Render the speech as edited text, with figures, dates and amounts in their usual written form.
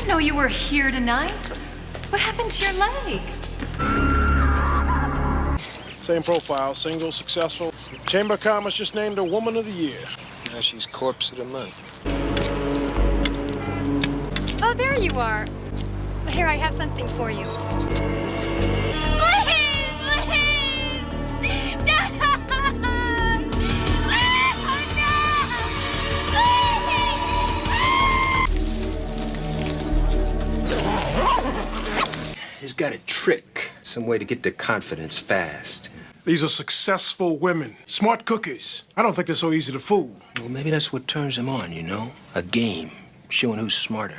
didn't know you were here tonight. What happened to your leg? Same profile, single, successful. Chamber of Commerce just named her Woman of the Year. Now she's Corpse of the Month. Oh, there you are. Here, I have something for you. He's got a trick, some way to get their confidence fast. These are successful women, smart cookies. I don't think they're so easy to fool. Well, maybe that's what turns them on, you know? A game, showing who's smarter.